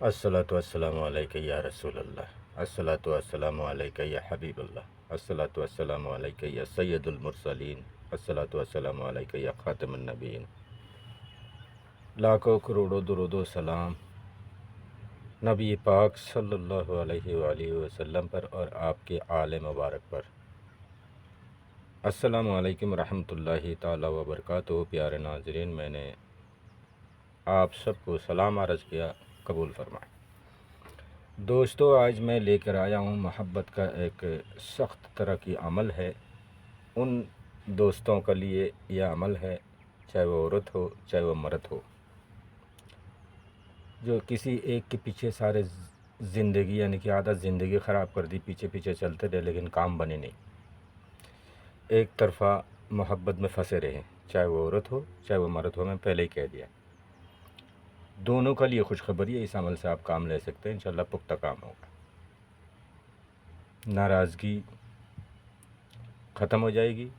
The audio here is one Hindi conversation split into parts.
अस्सलातु वस्सलामु अलैका या रसूल अल्लाह, अस्सलातु वस्सलामु अलैका या हबीब अल्लाह, अस्सलातु वस्सलामु अलैका या सय्यदुल मुरसलीन, अस्सलातु वस्सलामु अलैका या खातिमुन नबीन। लाखों करोड़ों दुरूदो सलाम नबी पाक सल्लल्लाहु अलैहि वालिहि वसल्लम पर और आपके आले मुबारक पर। अस्सलामु अलैकुम रहमतुल्लाहि ताला व बरकातुहू। प्यारे नाज़रीन, मैंने आप सबको सलाम अर्ज़ किया, कबूल फरमाएं। दोस्तों, आज मैं लेकर आया हूँ मोहब्बत का एक सख्त तरह की अमल है। उन दोस्तों के लिए यह अमल है, चाहे वो औरत हो चाहे वो मर्द हो, जो किसी एक के पीछे सारे ज़िंदगी यानी कि आधा ज़िंदगी ख़राब कर दी, पीछे पीछे चलते रहे लेकिन काम बने नहीं। एक तरफ़ा मोहब्बत में फंसे रहे, चाहे वो औरत हो चाहे वो मर्द हो। मैं पहले ही कह दिया, दोनों के लिए खुशखबरी है। इस अमल से आप काम ले सकते हैं, इंशाल्लाह पुख्ता काम होगा। नाराज़गी ख़त्म हो जाएगी,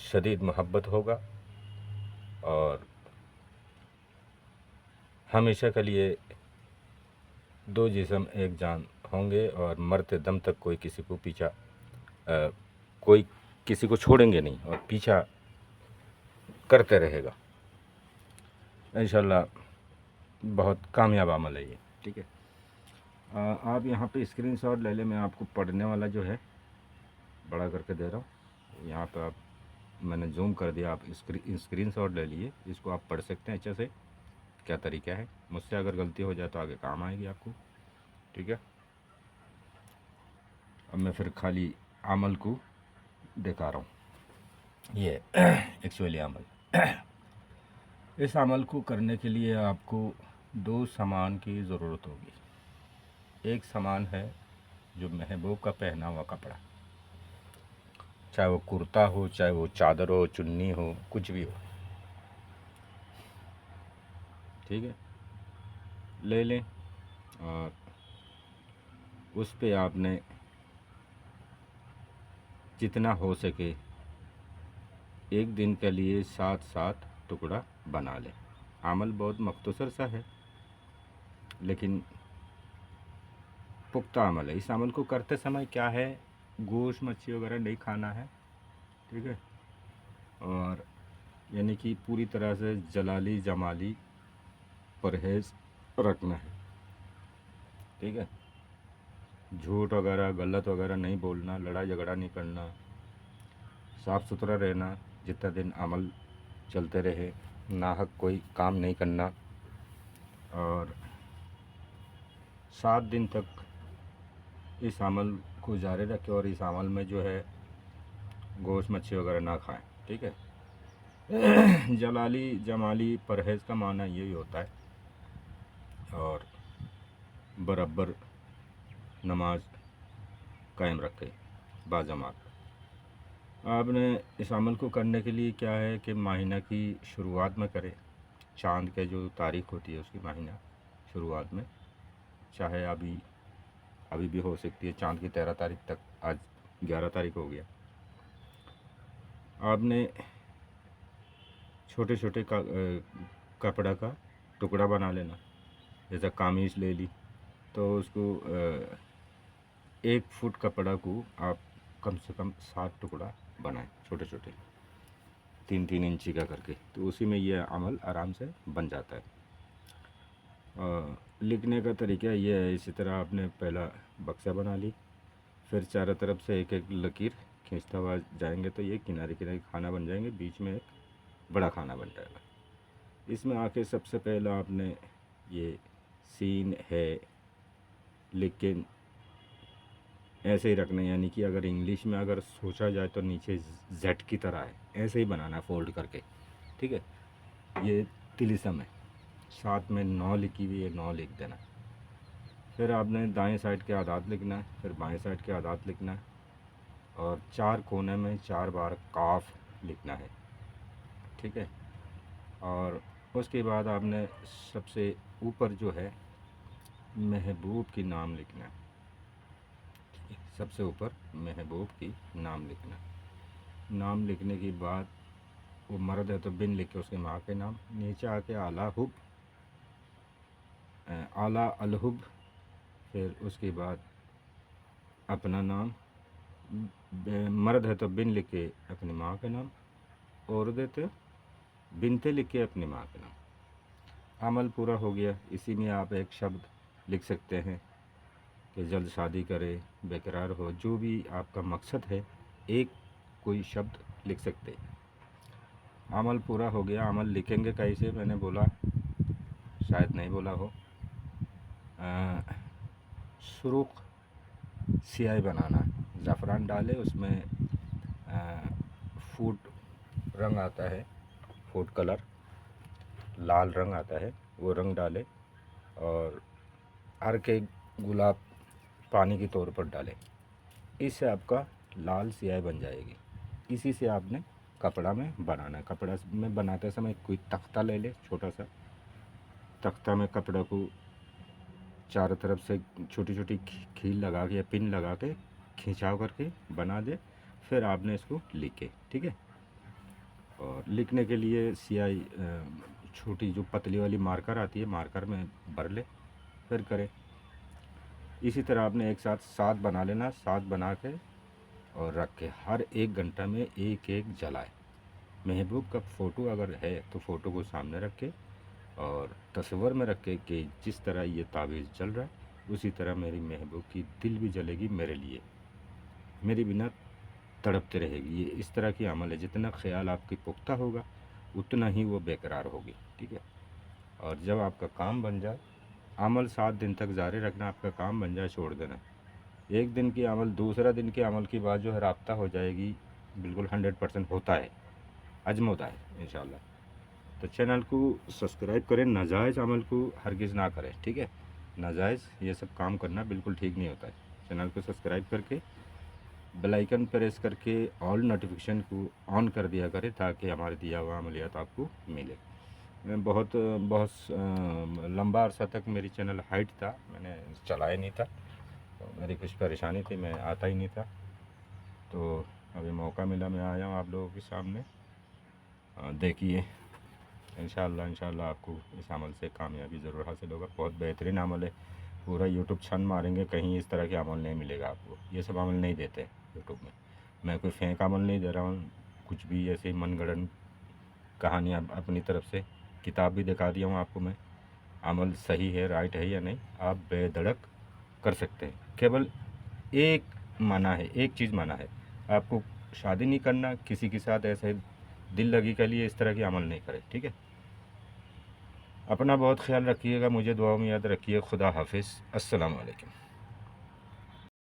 शदीद मोहब्बत होगा और हमेशा के लिए दो जिस्म एक जान होंगे और मरते दम तक कोई किसी को कोई किसी को छोड़ेंगे नहीं और पीछा करते रहेगा। इंशाल्लाह बहुत कामयाब अमल है ये। ठीक है, आप यहाँ पे स्क्रीनशॉट ले लें। मैं आपको पढ़ने वाला जो है बड़ा करके दे रहा हूँ। यहाँ पे आप, मैंने जूम कर दिया, आप स्क्रीनशॉट ले लिए। इसको आप पढ़ सकते हैं अच्छे से, क्या तरीका है। मुझसे अगर गलती हो जाए तो आगे काम आएगी आपको। ठीक है, अब मैं फिर खाली अमल को दिखा रहा हूँ। ये एक्चुअली अमल, इस अमल को करने के लिए आपको दो सामान की ज़रूरत होगी। एक सामान है जो महबूब का पहना हुआ कपड़ा, चाहे वो कुर्ता हो चाहे वो चादर हो, चुन्नी हो, कुछ भी हो। ठीक है, ले लें और उस पे आपने जितना हो सके एक दिन के लिए 7-7 टुकड़ा बना लें। अमल बहुत मख्तसर सा है लेकिन पुख्ता अमल है। इस अमल को करते समय क्या है, गोश्त मच्छी वगैरह नहीं खाना है। ठीक है, और यानी कि पूरी तरह से जलाली जमाली परहेज़ रखना है। ठीक है, झूठ वगैरह गलत वगैरह नहीं बोलना, लड़ाई झगड़ा नहीं करना, साफ़ सुथरा रहना जितना दिन अमल चलते रहे, नाहक कोई काम नहीं करना और 7 दिन तक इस अमल को जारी रखें और इस अमल में जो है गोश्त मच्छी वगैरह ना खाएं। ठीक है, जलाली जमाली परहेज़ का माना यही होता है और बराबर नमाज कायम रखें बाजमात। आपने इस अमल को करने के लिए क्या है कि महीना की शुरुआत में करें। चाँद के जो तारीख़ होती है उसकी महीना शुरुआत में, चाहे अभी भी हो सकती है चाँद की 13 तारीख तक। आज 11 तारीख हो गया। आपने छोटे छोटे कपड़ा का टुकड़ा बना लेना। जैसे कामीज़ ले ली तो उसको 1 फुट कपड़ा को आप कम से कम 7 टुकड़ा बनाएं, छोटे छोटे 3-3 इंची का करके, तो उसी में यह अमल आराम से बन जाता है। लिखने का तरीका ये है, इसी तरह आपने पहला बक्सा बना ली, फिर चारों तरफ से एक एक लकीर खींचता हुआ जाएंगे तो ये किनारे किनारे खाना बन जाएंगे, बीच में एक बड़ा खाना बन जाएगा। इसमें आके सबसे पहला आपने ये सीन है लेकिन ऐसे ही रखना है, यानी कि अगर इंग्लिश में अगर सोचा जाए तो नीचे जेड की तरह है, ऐसे ही बनाना है फोल्ड करके। ठीक है, ये तिलिस्म है, साथ में 9 लिखी हुई है, 9 लिख देना। फिर आपने दाएं साइड के आदात लिखना है, फिर बाएं साइड के आदात लिखना है और 4 कोने में 4 बार काफ लिखना है। ठीक है, और उसके बाद आपने सबसे ऊपर जो है महबूब की नाम लिखना है। सबसे ऊपर महबूब की नाम लिखना। नाम लिखने के बाद वो मर्द है तो बिन लिख के उसके माँ के नाम, नीचे आके आला हुब आला अलहुब, फिर उसके बाद अपना नाम, मर्द है तो बिन लिख के अपनी माँ का नाम, औरत है तो बिनते लिख के अपनी माँ का नाम। अमल पूरा हो गया। इसी में आप एक शब्द लिख सकते हैं कि जल्द शादी करे, बेकरार हो, जो भी आपका मकसद है एक कोई शब्द लिख सकते हैं। अमल पूरा हो गया। अमल लिखेंगे कैसे, मैंने बोला शायद नहीं बोला हो। सुर्ख स्याही बनाना, ज़ाफ़रान डाले, उसमें फूड रंग आता है, फूड कलर लाल रंग आता है, वो रंग डाले और अर्क एक गुलाब पानी के तौर पर डालें। इससे आपका लाल स्याही बन जाएगी। इसी से आपने कपड़ा में बनाना है। कपड़ा में बनाते समय कोई तख्ता ले ले, छोटा सा तख्ता में कपड़ा को चारों तरफ से छोटी छोटी खील लगा के या पिन लगा के खिंचाव करके बना दे। फिर आपने इसको लिखे, ठीक है। और लिखने के लिए स्याही छोटी जो पतली वाली मार्कर आती है, मार्कर में भर ले, फिर करें। इसी तरह आपने एक साथ 7 बना लेना। 7 बना के और रख के हर 1 घंटा में एक एक जलाए। महबूब का फ़ोटो अगर है तो फ़ोटो को सामने रख के और तस्वर में रख के कि जिस तरह ये तावीज़ जल रहा है उसी तरह मेरी महबूब की दिल भी जलेगी मेरे लिए, मेरी बिना तड़पते रहेगी। ये इस तरह की अमल है। जितना ख्याल आपकी पुख्ता होगा उतना ही वो बेकरार होगी, ठीक है। और जब आपका काम बन जाए, अमल 7 दिन तक जारी रखना। आपका काम बन जाए, छोड़ देना। एक दिन की अमल दूसरा दिन के अमल की बात जो है राब्ता हो जाएगी, बिल्कुल 100% होता है, अजमोता है इंशाल्लाह। तो चैनल को सब्सक्राइब करें। नाजायज़ अमल को हरगिज़ ना करें, ठीक है। नाजायज़ ये सब काम करना बिल्कुल ठीक नहीं होता है। चैनल को सब्सक्राइब करके बेल आइकन प्रेस करके ऑल नोटिफिकेशन को ऑन कर दिया करें ताकि हमारे दिया हुआ अमलियात आपको मिले। मैं बहुत बहुत लंबा अरसा तक मेरी चैनल हाइट था, मैंने चलाया नहीं था, तो मेरी कुछ परेशानी थी, मैं आता ही नहीं था। तो अभी मौका मिला, मैं आया हूँ आप लोगों के सामने। देखिए इंशाल्लाह आपको इस अमल से कामयाबी ज़रूर हासिल होगा। बहुत बेहतरीन अमल है। पूरा यूट्यूब छान मारेंगे, कहीं इस तरह के अमल नहीं मिलेगा आपको। ये सब अमल नहीं देते यूट्यूब में। मैं कोई फेंक अमल नहीं दे रहा हूँ, कुछ भी ऐसे मनगढ़ंत कहानियाँ अपनी तरफ से। किताब भी दिखा दिया हूँ आपको मैं। अमल सही है, राइट है या नहीं, आप बेधड़क कर सकते हैं। केवल एक माना है, एक चीज़ माना है, आपको शादी नहीं करना, किसी के साथ ऐसे दिल लगी के लिए इस तरह की अमल नहीं करें, ठीक है। अपना बहुत ख्याल रखिएगा, मुझे दुआ में याद रखिए। खुदा हाफिज़। अस्सलाम वालेकुम।